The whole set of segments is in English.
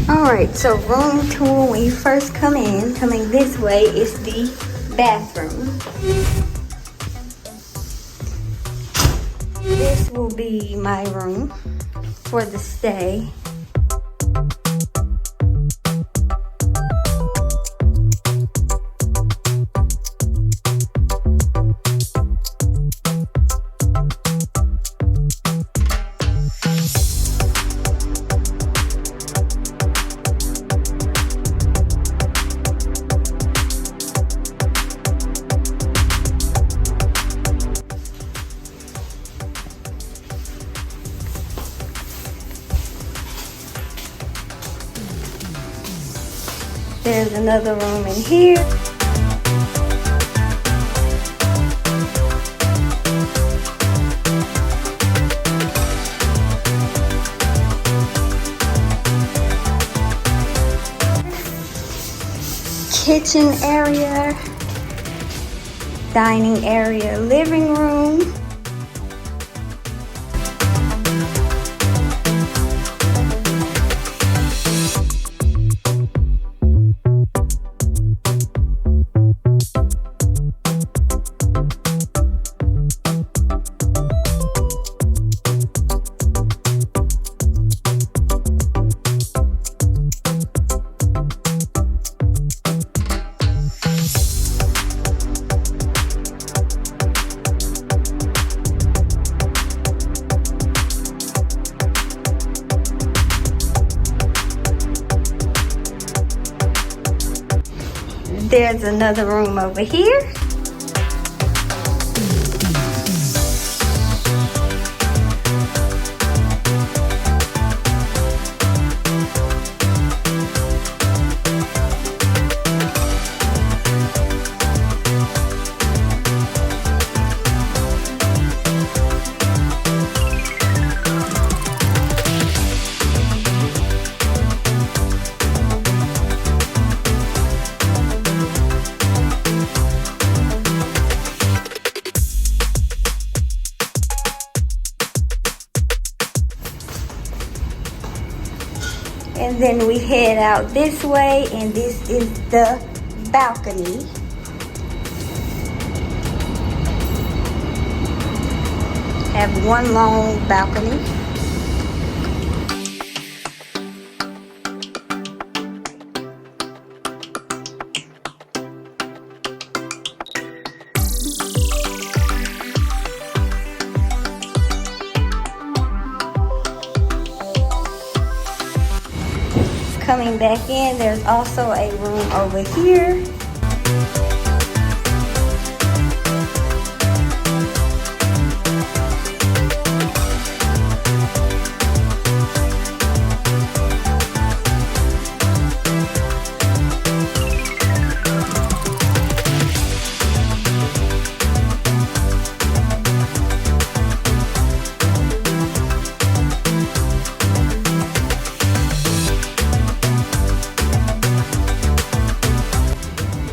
Alright, so room tour. When you first coming this way is the bathroom. This will be my room for the stay. There's another room in here. Kitchen area, dining area, living room. There's another room over here. And then we head out this way, and this is the balcony. Have one long balcony. Coming back in, there's also a room over here.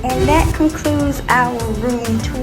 And that concludes our room tour.